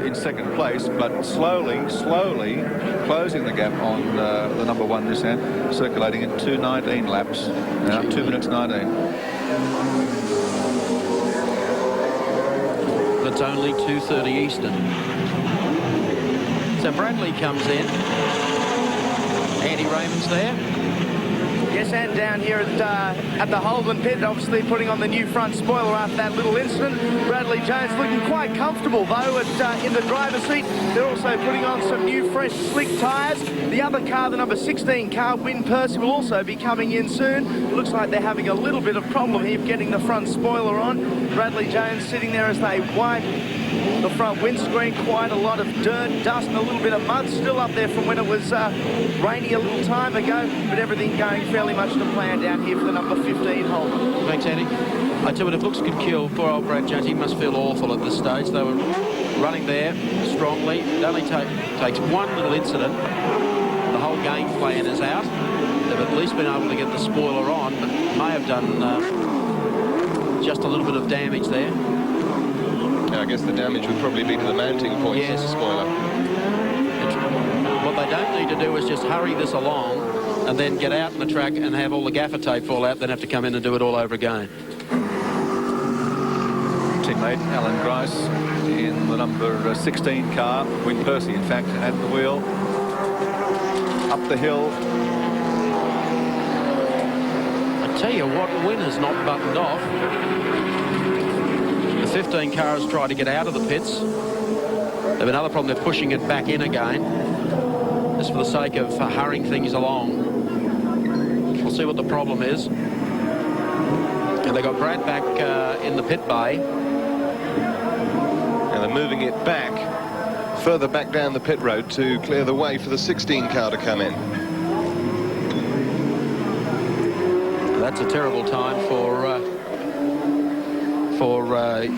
in second place, but slowly closing the gap on the number 1 Nissan, circulating in 2:19 laps. Now 2 minutes 19. That's only 2:30 Eastern. So Bradley comes in. Andy Raymond's there. Yes, and down here at the Holden pit, obviously putting on the new front spoiler after that little incident. Bradley Jones looking quite comfortable, though, in the driver's seat. They're also putting on some new, fresh, slick tyres. The other car, the number 16 car, Win Percy, will also be coming in soon. It looks like they're having a little bit of problem here getting the front spoiler on. Bradley Jones sitting there as they wipe the front windscreen. Quite a lot of dirt, dust, and a little bit of mud still up there from when it was rainy a little time ago, but everything going fairly much to plan down here for the number 15 Holden. Thanks, Andy. I tell you what, if looks could kill poor old Brad Jones, he must feel awful at this stage. They were running there strongly. It only takes one little incident. The whole game plan is out. They've at least been able to get the spoiler on, but may have done just a little bit of damage there. I guess the damage would probably be to the mounting points. Yes. Of the spoiler. What they don't need to do is just hurry this along and then get out in the track and have all the gaffer tape fall out, then have to come in and do it all over again. Teammate Alan Grice in the number 16 car. Win Percy, in fact, at the wheel. Up the hill. I tell you what, Win is not buttoned off. The 15 car has tried to get out of the pits. They've another problem, they're pushing it back in again. Just for the sake of hurrying things along. We'll see what the problem is. And they got Brad back in the pit bay. And they're moving it back, further back down the pit road to clear the way for the 16 car to come in. That's a terrible time for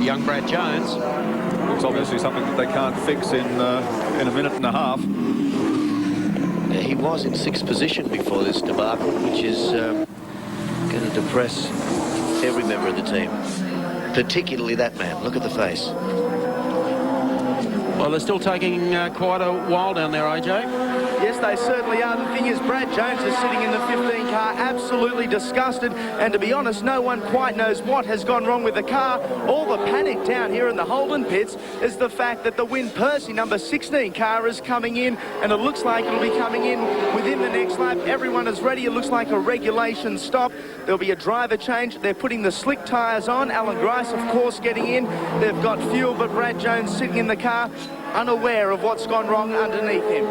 young Brad Jones. It's obviously something that they can't fix in a minute and a half. He was in 6th position before this debacle, which is going to depress every member of the team, particularly that man. Look at the face. Well, they're still taking quite a while down there, AJ. Yes, they certainly are. The thing is, Brad Jones is sitting in the 15 car absolutely disgusted, and to be honest, no one quite knows what has gone wrong with the car. All the panic down here in the Holden pits is the fact that the Win Percy number 16 car is coming in, and it looks like it'll be coming in within the next lap. Everyone is ready. It looks like a regulation stop. There'll be a driver change. They're putting the slick tyres on. Alan Grice, of course, getting in. They've got fuel, but Brad Jones sitting in the car, unaware of what's gone wrong underneath him.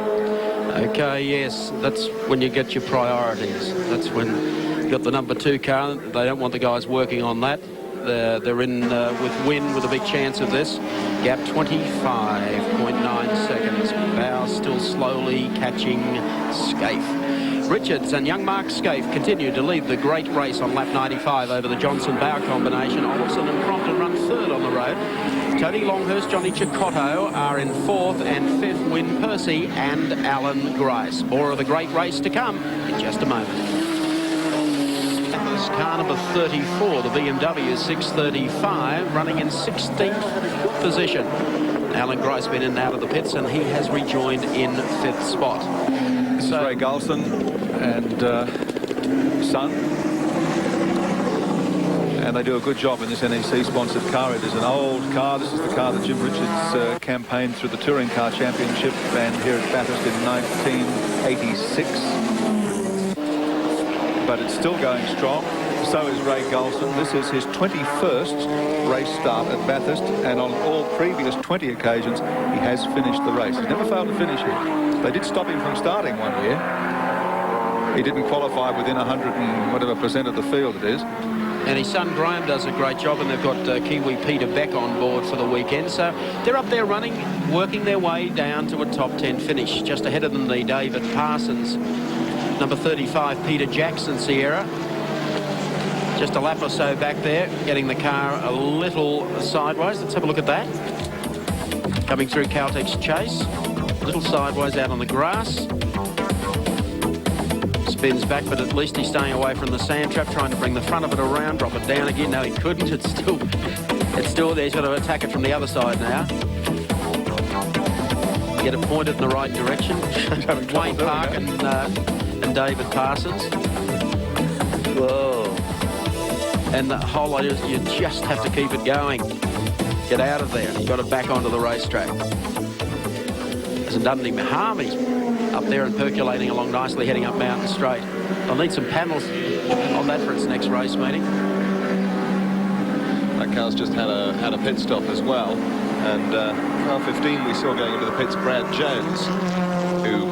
Okay, yes, that's when you get your priorities. That's when you've got the number 2 car. They don't want the guys working on that. They're in with Win with a big chance of this. Gap 25.9 seconds. Bowes still slowly catching Scaife. Richards and young Mark Scaife continue to lead the great race on lap 95 over the Johnson-Bauer combination. Olsen and Crompton run 3rd on the road. Tony Longhurst, Johnny Chicotto are in 4th, and 5th Win Percy and Alan Grice. More of the great race to come in just a moment. This car number 34, the BMW 635, running in 16th position. Alan Grice been in and out of the pits, and he has rejoined in 5th spot. This is Ray Gulson and son. And they do a good job in this NEC-sponsored car. It is an old car. This is the car that Jim Richards campaigned through the Touring Car Championship and here at Bathurst in 1986. But it's still going strong. So is Ray Gulson. This is his 21st race start at Bathurst, and on all previous 20 occasions, he has finished the race. He's never failed to finish here. They did stop him from starting one year. He didn't qualify within 100 and whatever % of the field it is. And his son Graham does a great job, and they've got Kiwi Peter Beck on board for the weekend. So they're up there running, working their way down to a top 10 finish. Just ahead of them, the David Parsons, number 35, Peter Jackson Sierra. Just a lap or so back there, getting the car a little sideways. Let's have a look at that. Coming through Caltex Chase, a little sideways out on the grass. Spins back, but at least he's staying away from the sand trap, trying to bring the front of it around, drop it down again. No, he couldn't. It's still there. He's got to attack it from the other side now. get it pointed in the right direction. Wayne Park and David Parsons. Whoa. And the whole idea is you just have to keep it going. Get out of there. You've got it back onto the racetrack. Hasn't done any harm. He's up there and percolating along nicely, heading up Mountain Straight. I'll need some panels on that for its next race meeting. That car's just had a pit stop as well. And car 15 we saw going into the pits, Brad Jones, who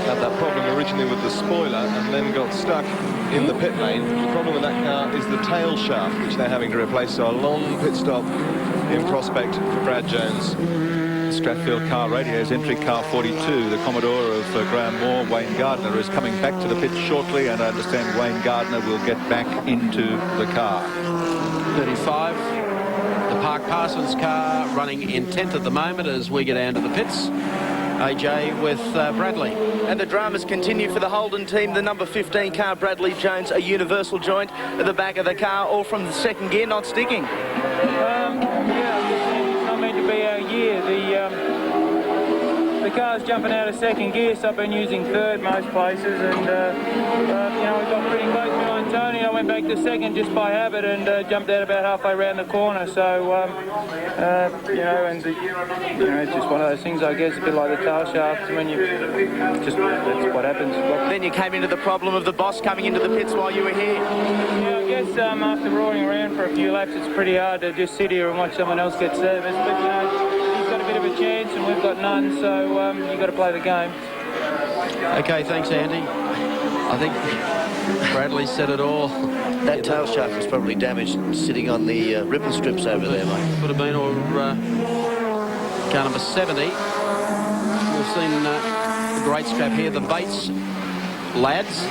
had that problem originally with the spoiler and then got stuck in the pit lane. The problem with that car is the tail shaft, which they're having to replace. So a long pit stop in prospect for Brad Jones. Stratfield Car Radio's entry, car 42, the Commodore of Graham Moore. Wayne Gardner is coming back to the pit shortly, and I understand Wayne Gardner will get back into the car. 35. The Park Parsons car running in 10th at the moment as we get down to the pits. AJ with Bradley. And the dramas continue for the Holden team. The number 15 car, Bradley Jones, a universal joint at the back of the car, all from the second gear, not sticking. It's not meant to be our year. The car's jumping out of second gear, so I've been using third most places, and we got pretty close behind Tony. I went back to second just by habit and jumped out about halfway around the corner. So it's just one of those things, I guess, a bit like the tail shafts. When that's what happens. Then you came into the problem of the boss coming into the pits while you were here. Yeah, I guess after roaring around for a few laps, it's pretty hard to just sit here and watch someone else get serviced. But he's got a bit of a chance and we've got none, so you've got to play the game. Okay, thanks, Andy. I think Bradley said it all. That tail shaft was probably damaged sitting on the ripple strips over there, mate. Would have been, or car number 70. We've seen the great scrap here. The Bates lads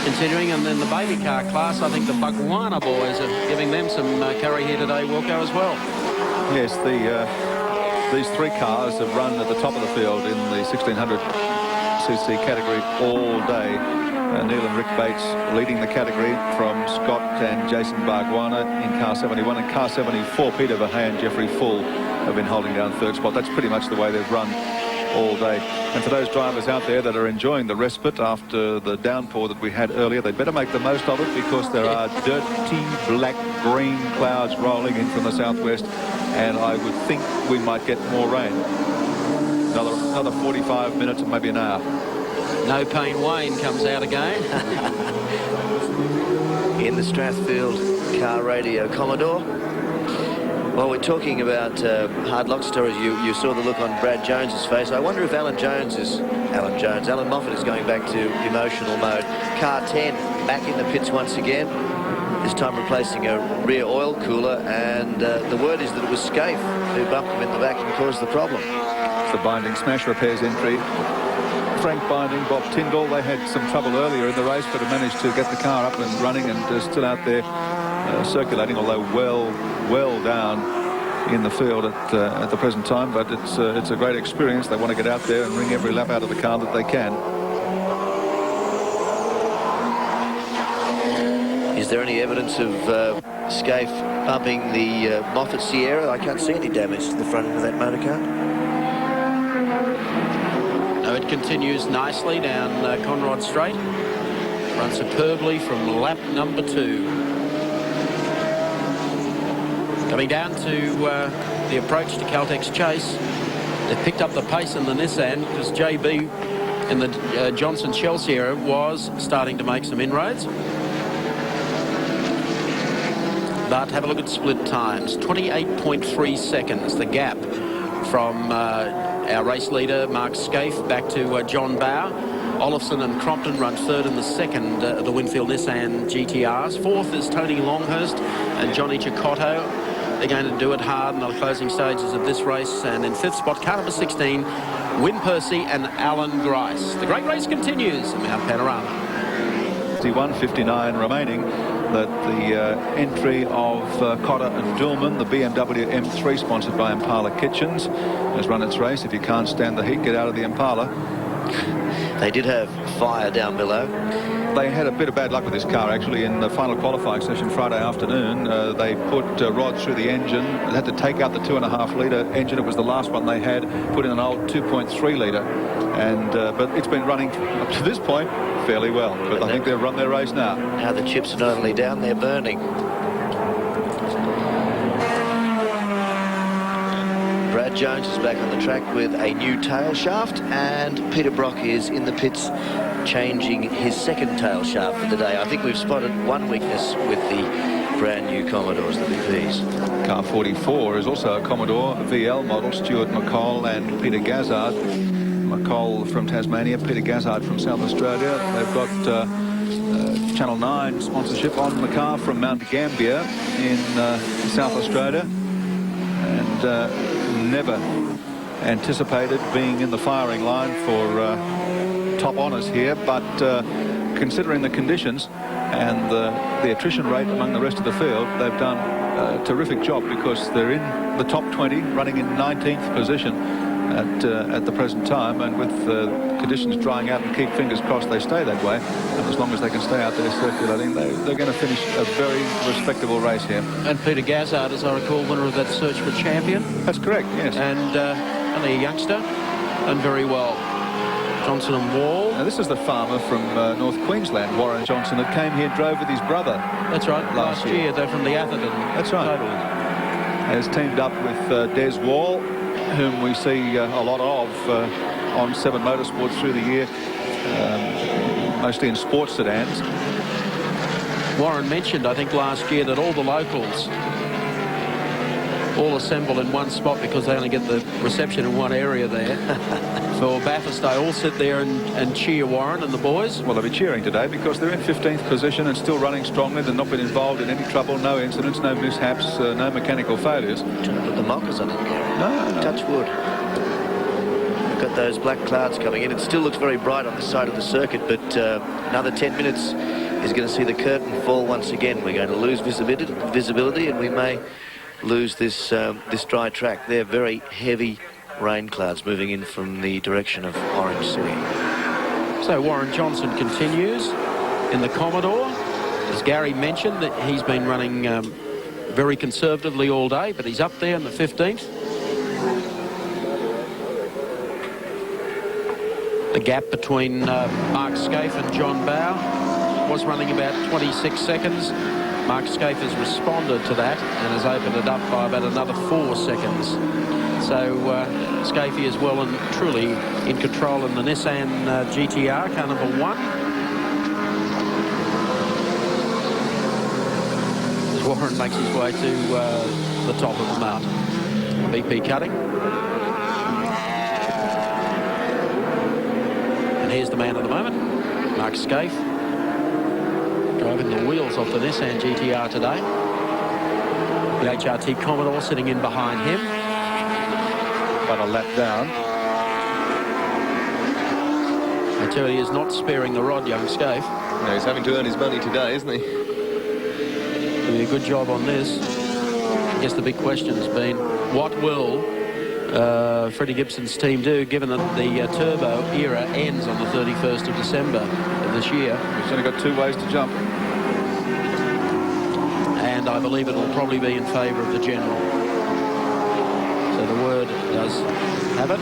continuing, and then the baby car class. I think the Bugwana boys are giving them some curry here today, Wilco, as well. Yes, these three cars have run at the top of the field in the 1600cc category all day. Neil and Rick Bates leading the category from Scott and Jason Bargwana in car 71, and car 74, Peter Verhey and Jeffrey Full have been holding down third spot. That's pretty much the way they've run all day. And for those drivers out there that are enjoying the respite after the downpour that we had earlier, they'd better make the most of it, because there are dirty black-green clouds rolling in from the southwest, and I would think we might get more rain. Another 45 minutes, maybe an hour. No Pain Wayne comes out again. In the Strathfield Car Radio Commodore. Well, we're talking about hard luck stories. You saw the look on Brad Jones's face. I wonder if Alan Moffat is going back to emotional mode. Car 10 back in the pits once again. This time replacing a rear oil cooler, and the word is that it was Scaife who bumped him in the back and caused the problem. It's the Binding Smash Repairs entry. Frank Binding, Bob Tyndall, they had some trouble earlier in the race, but have managed to get the car up and running, and still out there circulating, although well down in the field at the present time. But it's a great experience. They want to get out there and wring every lap out of the car that they can. Is there any evidence of Scaife bumping the Moffat Sierra? I can't see any damage to the front end of that motor car. No, it continues nicely down Conrod Straight. Runs superbly from lap number 2. Coming down to the approach to Caltex Chase. They've picked up the pace in the Nissan, because JB in the Johnson Shell Sierra was starting to make some inroads. But have a look at split times. 28.3 seconds, the gap from our race leader, Mark Scaife, back to John Bower. Olofsson and Crompton run third and the second, the Winfield Nissan GTRs. Fourth is Tony Longhurst and Johnny Chicotto. They're going to do it hard in the closing stages of this race. And in fifth spot, car number 16, Win Percy and Alan Grice. The great race continues in Mount Panorama. 1:59 remaining. That the entry of Cotter and Dillman, the BMW M3 sponsored by Impala Kitchens, has run its race. If you can't stand the heat, get out of the Impala. They did have fire down below. They had a bit of bad luck with this car, actually, in the final qualifying session Friday afternoon. They put rods through the engine. They had to take out the 2.5 litre engine. It was the last one they had. Put in an old 2.3 litre. And but it's been running up to this point fairly well. But I think they've run their race now. Now the chips are not only down, they're burning. Brad Jones is back on the track with a new tail shaft, and Peter Brock is in the pits changing his second tail shaft for the day. I think we've spotted one weakness with the brand new Commodores, the VPs. Car 44 is also a Commodore VL model. Stuart McCall and Peter Gazzard. McCall from Tasmania, Peter Gazzard from South Australia. They've got Channel 9 sponsorship on the car from Mount Gambier in South Australia. And never anticipated being in the firing line for top honours here, but considering the conditions and the attrition rate among the rest of the field, they've done a terrific job, because they're in the top 20, running in 19th position at the present time, and with conditions drying out, and keep fingers crossed they stay that way, and as long as they can stay out there circulating, they're going to finish a very respectable race here. And Peter Gazzard, as I recall, winner of that Search for Champion. That's correct, yes. And only a youngster, and very well. Johnson and Wall. Now, this is the farmer from North Queensland, Warren Johnson, that came here and drove with his brother. That's right, last year. They're from the Atherton. That's right. Totally. Has teamed up with Des Wall, whom we see a lot of on 7 Motorsports through the year, mostly in sports sedans. Warren mentioned, I think, last year that all the locals all assemble in one spot because they only get the reception in one area there. For Bathurst, they all sit there and cheer Warren and the boys. Well, they'll be cheering today because they're in 15th position and still running strongly. They've not been involved in any trouble, no incidents, no mishaps, no mechanical failures. Trying to put the mockers on it, Gary. No. Touch wood. We've got those black clouds coming in. It still looks very bright on the side of the circuit, but another 10 minutes is going to see the curtain fall once again. We're going to lose visibility, and we may lose this dry track. They're very heavy rain clouds moving in from the direction of Orange City. So Warren Johnson continues in the Commodore. As Gary mentioned, that he's been running very conservatively all day, but he's up there in the 15th. The gap between Mark Scaife and John Bowe was running about 26 seconds. Mark Scaife has responded to that and has opened it up by about another 4 seconds. So Scaife is well and truly in control in the Nissan GTR, car number 1. As Warren makes his way to the top of the mountain. BP cutting. And here's the man of the moment, Mark Scaife. Driving the wheels off the Nissan GTR today. The HRT Commodore sitting in behind him. But a lap down. I tell you, he's not sparing the rod, young Scaife. No, he's having to earn his money today, isn't he? Doing a good job on this. I guess the big question has been, what will Freddie Gibson's team do, given that the turbo era ends on the 31st of December of this year? He's only got 2 ways to jump. And I believe it will probably be in favour of the General. So the word does have it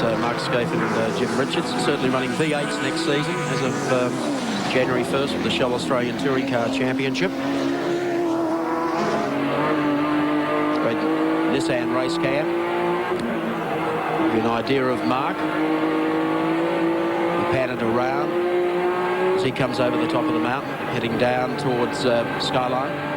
that Mark Scaife and Jim Richards are certainly running V8s next season as of January 1st with the Shell Australian Touring Car Championship. Great Nissan race cam. Give you an idea of Mark. We pan it around as he comes over the top of the mountain, heading down towards Skyline.